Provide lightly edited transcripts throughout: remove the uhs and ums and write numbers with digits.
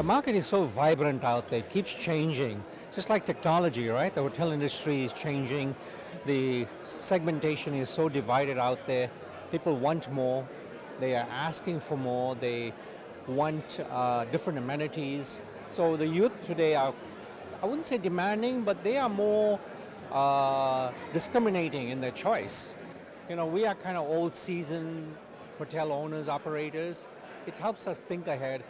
market is so vibrant out there, it keeps changing. Just like technology, right? The hotel industry is changing. The segmentation is so divided out there. People want more. They are asking for more. They want different amenities. So the youth today are, I wouldn't say demanding, but they are more discriminating in their choice. You know, we are kind of old seasoned hotel owners, operators. It helps us think ahead.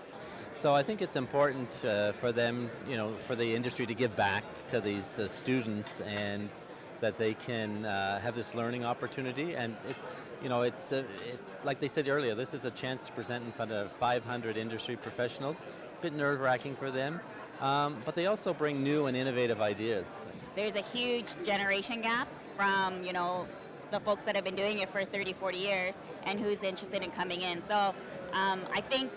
So I think it's important for them, you know, for the industry to give back to these students, and that they can have this learning opportunity. And it's, you know, it's like they said earlier, this is a chance to present in front of 500 industry professionals. A bit nerve-wracking for them, but they also bring new and innovative ideas. There's a huge generation gap from, you know, the folks that have been doing it for 30, 40 years and who's interested in coming in. So I think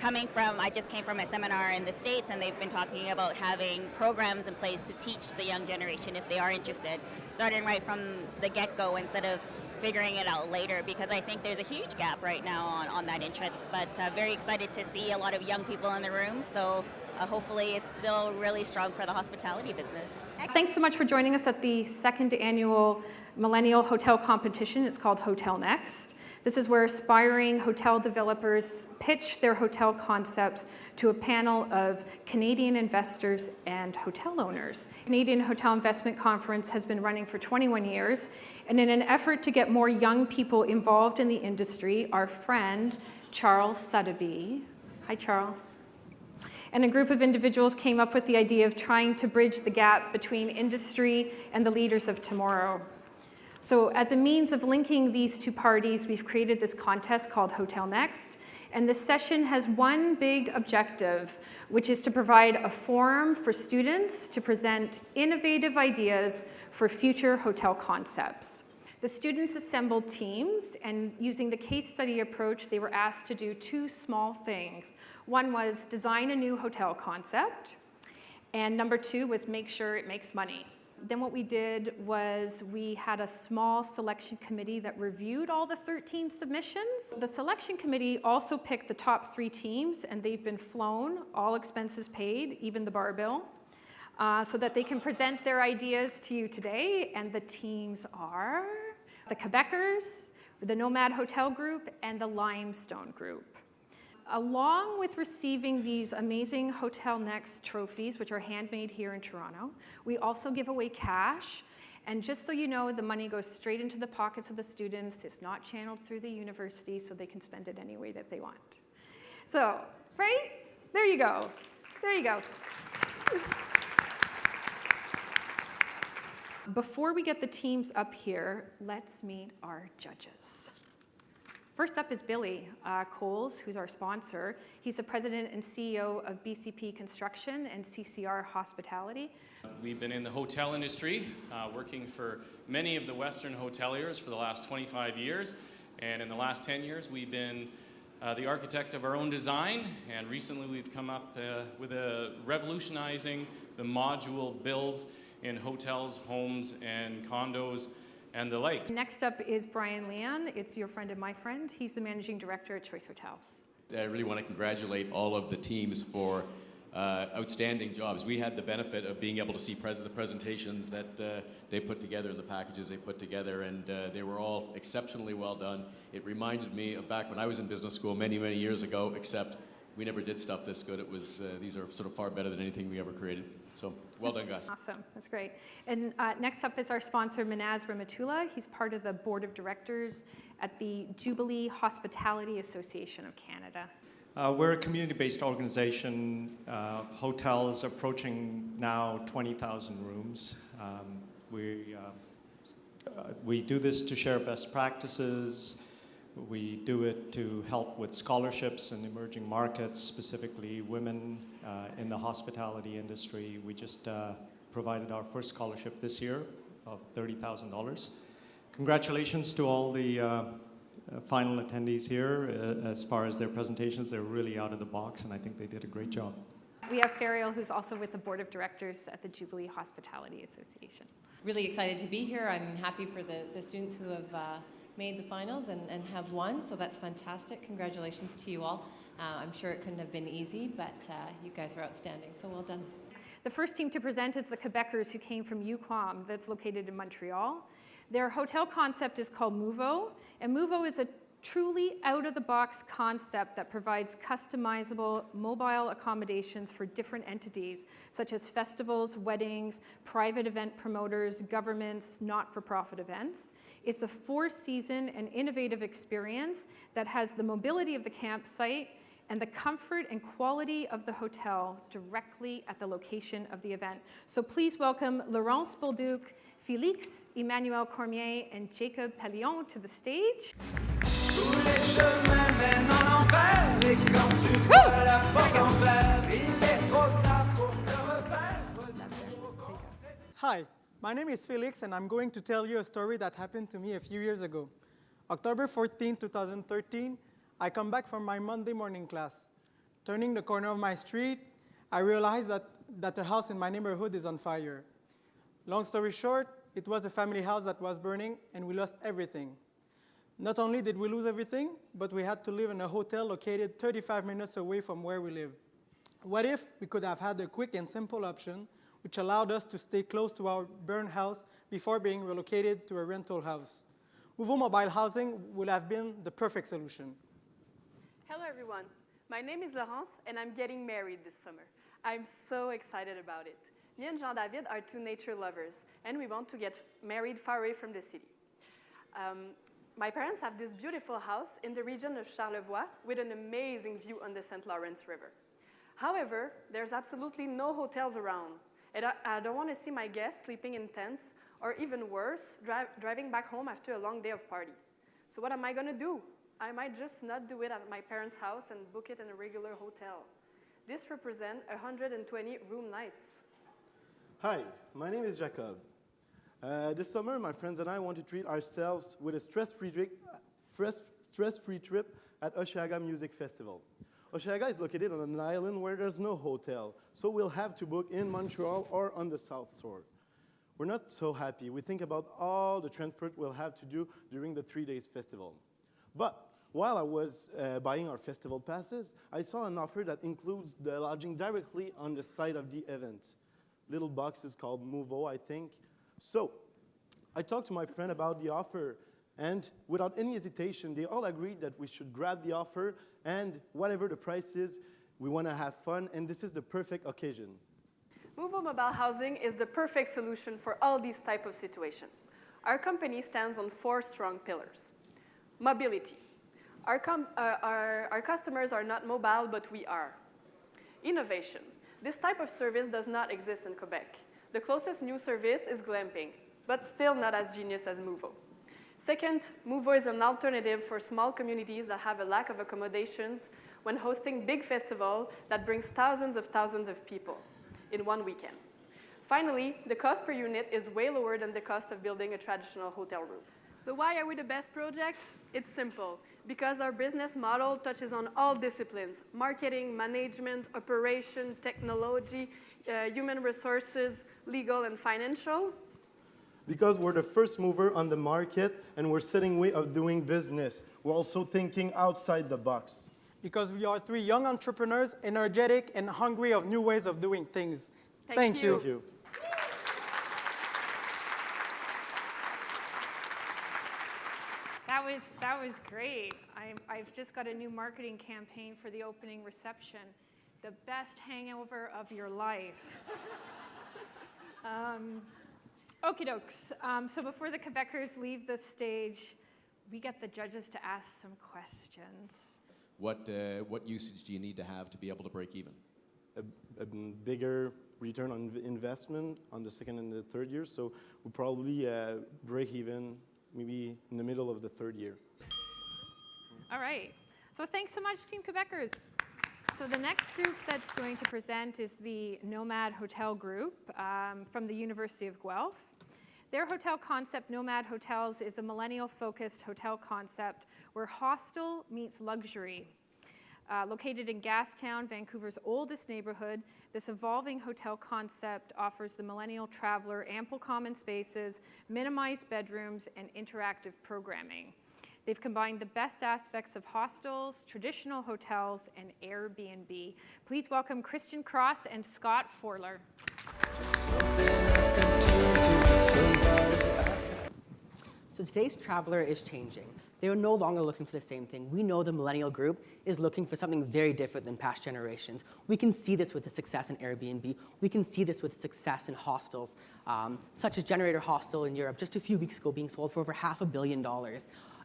I just came from a seminar in the States, and they've been talking about having programs in place to teach the young generation if they are interested, starting right from the get-go instead of figuring it out later, because I think there's a huge gap right now on that interest. But very excited to see a lot of young people in the room, so hopefully it's still really strong for the hospitality business. Thanks so much for joining us at the second annual Millennial Hotel Competition. It's called HotelNEXT. This is where aspiring hotel developers pitch their hotel concepts to a panel of Canadian investors and hotel owners. Canadian Hotel Investment Conference has been running for 21 years, and in an effort to get more young people involved in the industry, our friend Charles Sotheby, hi Charles, and a group of individuals came up with the idea of trying to bridge the gap between industry and the leaders of tomorrow. So as a means of linking these two parties, we've created this contest called HotelNEXT, and this session has one big objective, which is to provide a forum for students to present innovative ideas for future hotel concepts. The students assembled teams, and using the case study approach, they were asked to do two small things. One was design a new hotel concept, and number two was make sure it makes money. Then what we did was we had a small selection committee that reviewed all the 13 submissions. The selection committee also picked the top 3 teams, and they've been flown, all expenses paid, even the bar bill, so that they can present their ideas to you today. And the teams are the QUEBECERS, the Nomad Hotel group, and the Limestone group. Along with receiving these amazing HotelNEXT trophies, which are handmade here in Toronto, we also give away cash. And just so you know, the money goes straight into the pockets of the students. It's not channeled through the university, so they can spend it any way that they want. So, right? There you go. There you go. Before we get the teams up here, let's meet our judges. First up is Billy Coles, who's our sponsor. He's the president and CEO of BCP Construction and CCR Hospitality. We've been in the hotel industry, working for many of the Western hoteliers for the last 25 years. And in the last 10 years, we've been the architect of our own design. And recently, we've come up with revolutionizing the module builds in hotels, homes, and condos, and the like. Next up is Brian Leon. It's your friend and my friend. He's the managing director at Choice Hotels. I really want to congratulate all of the teams for outstanding jobs. We had the benefit of being able to see the presentations that they put together and the packages they put together, and they were all exceptionally well done. It reminded me of back when I was in business school many, many years ago, except we never did stuff this good. It was these are sort of far better than anything we ever created. So well done, guys. Awesome, that's great. And next up is our sponsor, Minaz Ramatullah. He's part of the board of directors at the Jubilee Hospitality Association of Canada. We're a community-based organization. Hotels approaching now 20,000 rooms. We do this to share best practices. We do it to help with scholarships in emerging markets, specifically women in the hospitality industry. We just provided our first scholarship this year of $30,000. Congratulations to all the final attendees here. As far as their presentations, they're really out of the box, and I think they did a great job. We have Fariel, who's also with the board of directors at the Jubilee Hospitality Association. Really excited to be here. I'm happy for the students who have made the finals and have won, so that's fantastic. Congratulations to you all. I'm sure it couldn't have been easy, but you guys were outstanding, so well done. The first team to present is the Quebecers, who came from UQAM, that's located in Montreal. Their hotel concept is called Mouvo, and Mouvo is a truly out-of-the-box concept that provides customizable mobile accommodations for different entities, such as festivals, weddings, private event promoters, governments, not-for-profit events. It's a four-season and innovative experience that has the mobility of the campsite and the comfort and quality of the hotel directly at the location of the event. So please welcome Laurence, Bolduc, Felix-Emmanuel Cormier, and Jacob Papillon to the stage. Hi, my name is Felix, and I'm going to tell you a story that happened to me a few years ago. October 14, 2013, I come back from my Monday morning class. Turning the corner of my street, I realized that a house in my neighborhood is on fire. Long story short, it was a family house that was burning, and we lost everything. Not only did we lose everything, but we had to live in a hotel located 35 minutes away from where we live. What if we could have had a quick and simple option, which allowed us to stay close to our burned house before being relocated to a rental house? Mouvo Mobile Housing would have been the perfect solution. Hello everyone, my name is Laurence and I'm getting married this summer. I'm so excited about it. Me and Jean-David are two nature lovers and we want to get married far away from the city. My parents have this beautiful house in the region of Charlevoix with an amazing view on the St. Lawrence River. However, there's absolutely no hotels around, and I don't want to see my guests sleeping in tents, or even worse, driving back home after a long day of party. So what am I going to do? I might just not do it at my parents' house and book it in a regular hotel. This represents 120 room nights. Hi, my name is Jacob. This summer, my friends and I want to treat ourselves with a stress-free trip at Osheaga Music Festival. Osheaga is located on an island where there's no hotel, so we'll have to book in Montreal or on the South Shore. We're not so happy. We think about all the transport we'll have to do during the 3 days festival. But while I was buying our festival passes, I saw an offer that includes the lodging directly on the site of the event. Little box is called Mouvo, I think. So I talked to my friend about the offer, and without any hesitation, they all agreed that we should grab the offer, and whatever the price is, we want to have fun, and this is the perfect occasion. Mouvo Mobile Housing is the perfect solution for all these type of situations. Our company stands on 4 strong pillars. Mobility. Our customers are not mobile, but we are. Innovation. This type of service does not exist in Quebec. The closest new service is glamping, but still not as genius as Mouvo. Second, Mouvo is an alternative for small communities that have a lack of accommodations when hosting big festivals that brings thousands of people in one weekend. Finally, the cost per unit is way lower than the cost of building a traditional hotel room. So why are we the best project? It's simple. Because our business model touches on all disciplines: marketing, management, operation, technology, human resources, legal, and financial. Because we're the first mover on the market and we're setting way of doing business. We're also thinking outside the box. Because we are 3 young entrepreneurs, energetic and hungry of new ways of doing things. Thank you. Thank you. That was great. I've just got a new marketing campaign for the opening reception. The best hangover of your life. Okie dokes. So before the Quebecers leave the stage, we get the judges to ask some questions. What usage do you need to have to be able to break even? A bigger return on investment on the second and the third year, so we'll probably break even maybe in the middle of the 3rd year. All right. So thanks so much, Team Quebecers. So the next group that's going to present is the Nomad Hotel group from the University of Guelph. Their hotel concept, Nomad Hotels, is a millennial-focused hotel concept where hostel meets luxury. Located in Gastown, Vancouver's oldest neighborhood, this evolving hotel concept offers the millennial traveler ample common spaces, minimized bedrooms, and interactive programming. They've combined the best aspects of hostels, traditional hotels, and Airbnb. Please welcome Christian Cross and Scott Forler. So today's traveler is changing. They're no longer looking for the same thing. We know the millennial group is looking for something very different than past generations. We can see this with the success in Airbnb. We can see this with success in hostels, such as Generator Hostel in Europe, just a few weeks ago being sold for over $500 million.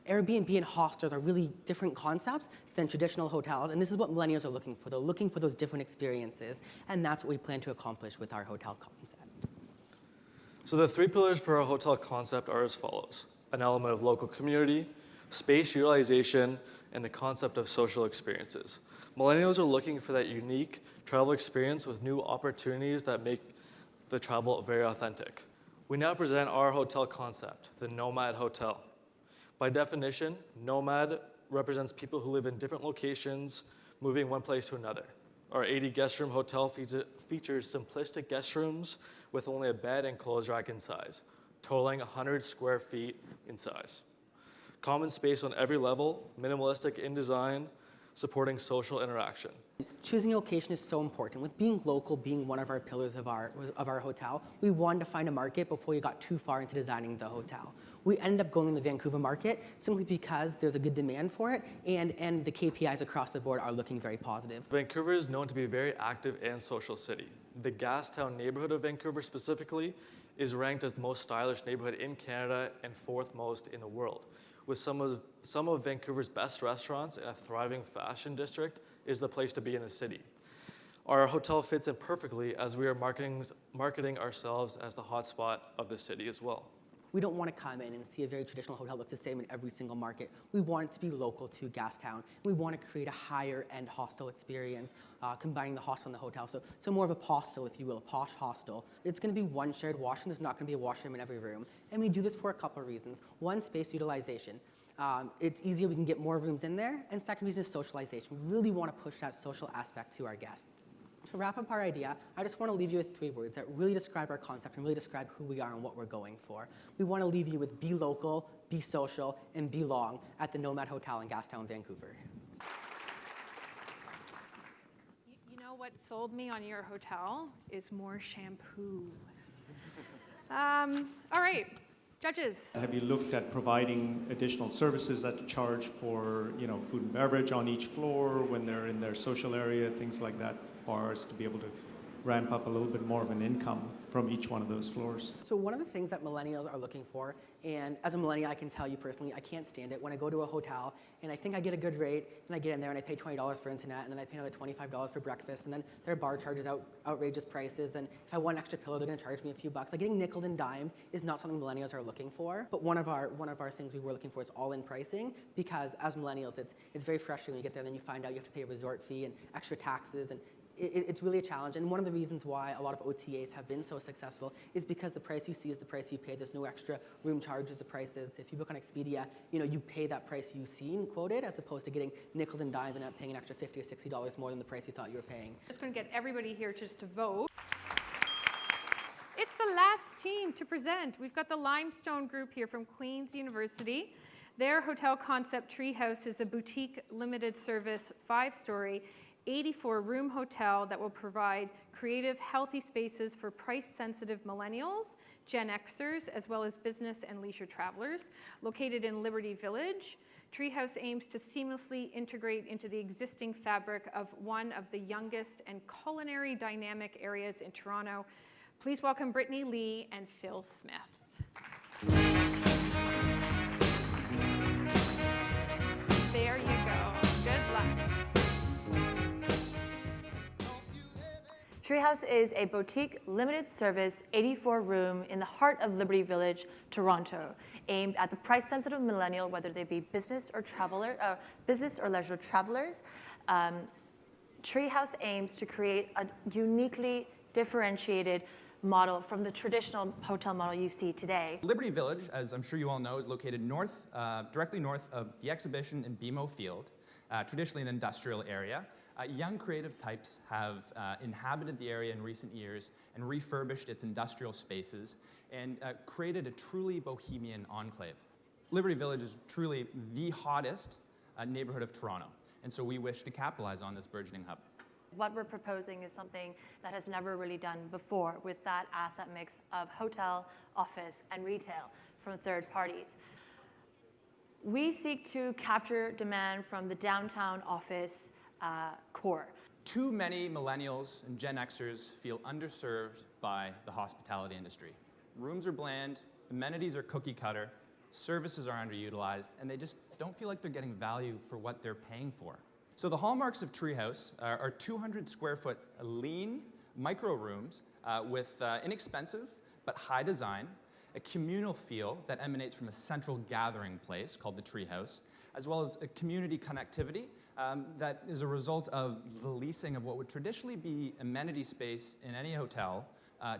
Airbnb and hostels are really different concepts than traditional hotels, and this is what millennials are looking for. They're looking for those different experiences, and that's what we plan to accomplish with our hotel concept. So the 3 pillars for our hotel concept are as follows: an element of local community, space utilization, and the concept of social experiences. Millennials are looking for that unique travel experience with new opportunities that make the travel very authentic. We now present our hotel concept, the Nomad Hotel. By definition, nomad represents people who live in different locations, moving one place to another. Our 80 guest room hotel features simplistic guest rooms with only a bed and clothes rack in size, totaling 100 square feet in size. Common space on every level, minimalistic in design, supporting social interaction. Choosing a location is so important. With being local being one of our pillars of our hotel, we wanted to find a market before we got too far into designing the hotel. We ended up going in the Vancouver market simply because there's a good demand for it, and the KPIs across the board are looking very positive. Vancouver is known to be a very active and social city. The Gastown neighborhood of Vancouver specifically is ranked as the most stylish neighborhood in Canada and 4th most in the world. With some of Vancouver's best restaurants and a thriving fashion district is the place to be in the city. Our hotel fits in perfectly as we are marketing ourselves as the hotspot of the city as well. We don't want to come in and see a very traditional hotel look the same in every single market. We want it to be local to Gastown. We want to create a higher-end hostel experience, combining the hostel and the hotel. So more of a postel, if you will, a posh hostel. It's going to be one shared washroom. There's not going to be a washroom in every room. And we do this for a couple of reasons. One, space utilization. It's easier, we can get more rooms in there. And second reason is socialization. We really want to push that social aspect to our guests. To wrap up our idea, I just want to leave you with 3 words that really describe our concept and really describe who we are and what we're going for. We want to leave you with be local, be social, and be long at the Nomad Hotel in Gastown, Vancouver. You know what sold me on your hotel is more shampoo. All right, judges. Have you looked at providing additional services that charge for, food and beverage on each floor when they're in their social area, things like that? Bars to be able to ramp up a little bit more of an income from each one of those floors. So one of the things that millennials are looking for, and as a millennial I can tell you personally, I can't stand it when I go to a hotel and I think I get a good rate and I get in there and I pay $20 for internet and then I pay another $25 for breakfast and then their bar charges outrageous prices, and if I want an extra pillow they're going to charge me a few bucks. Like getting nickeled and dimed is not something millennials are looking for, but one of our things we were looking for is all-in pricing, because as millennials it's very frustrating when you get there and then you find out you have to pay a resort fee and extra taxes, and it's really a challenge. And one of the reasons why a lot of OTAs have been so successful is because the price you see is the price you pay. There's no extra room charges or prices. If you book on Expedia, you pay that price you've seen quoted, as opposed to getting nickeled and dimed and not paying an extra $50 or $60 more than the price you thought you were paying. I'm just going to get everybody here just to vote. It's the last team to present. We've got the Limestone Group here from Queen's University. Their hotel concept, Treehouse, is a boutique, limited service, 5-story, 84-room hotel that will provide creative, healthy spaces for price-sensitive millennials, Gen Xers, as well as business and leisure travelers. Located in Liberty Village, Treehouse aims to seamlessly integrate into the existing fabric of one of the youngest and culinary dynamic areas in Toronto. Please welcome Brittany Lee and Phil Smith. There you go. Good luck. Treehouse is a boutique, limited-service, 84-room in the heart of Liberty Village, Toronto, aimed at the price-sensitive millennial, whether they be business or leisure travelers. Treehouse aims to create a uniquely differentiated model from the traditional hotel model you see today. Liberty Village, as I'm sure you all know, is located directly north of the Exhibition and BMO Field, traditionally an industrial area. Young creative types have inhabited the area in recent years and refurbished its industrial spaces and created a truly bohemian enclave. Liberty Village is truly the hottest neighborhood of Toronto, and so we wish to capitalize on this burgeoning hub. What we're proposing is something that has never really done before with that asset mix of hotel, office, and retail from third parties. We seek to capture demand from the downtown office core. Too many millennials and Gen Xers feel underserved by the hospitality industry. Rooms are bland, amenities are cookie cutter, services are underutilized, and they just don't feel like they're getting value for what they're paying for. So the hallmarks of Treehouse are 200 square foot lean micro rooms with inexpensive but high design, a communal feel that emanates from a central gathering place called the Treehouse, as well as a community connectivity that is a result of the leasing of what would traditionally be amenity space in any hotel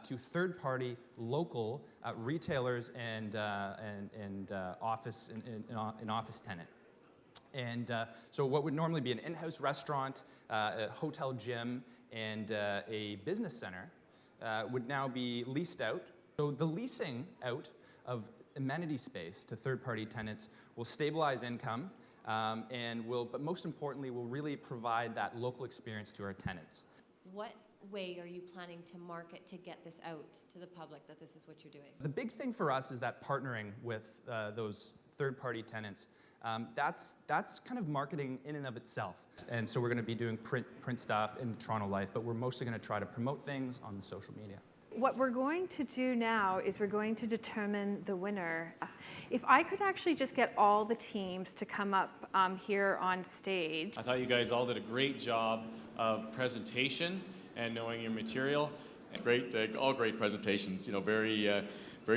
to third-party local retailers and office tenant. And so what would normally be an in-house restaurant, a hotel gym, and a business center would now be leased out. So the leasing out of amenity space to third-party tenants will stabilize income but most importantly, will really provide that local experience to our tenants. What way are you planning to market to get this out to the public that this is what you're doing? The big thing for us is that partnering with those third-party tenants, that's kind of marketing in and of itself. And so we're going to be doing print stuff in Toronto Life, but we're mostly going to try to promote things on the social media. What we're going to do now is we're going to determine the winner. If I could actually just get all the teams to come up here on stage. I thought you guys all did a great job of presentation and knowing your material. It's great, all great presentations, you know, very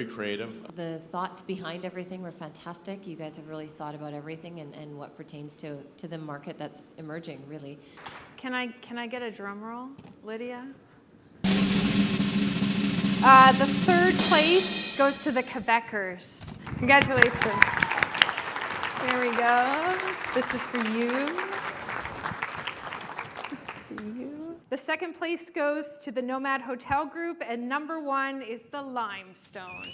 creative. The thoughts behind everything were fantastic. You guys have really thought about everything and what pertains to the market that's emerging, really. Can I get a drum roll, Lydia? The third place goes to the Quebecers. Congratulations. There we go. This is for you. The second place goes to the Nomad Hotel Group, and number 1 is the Limestone.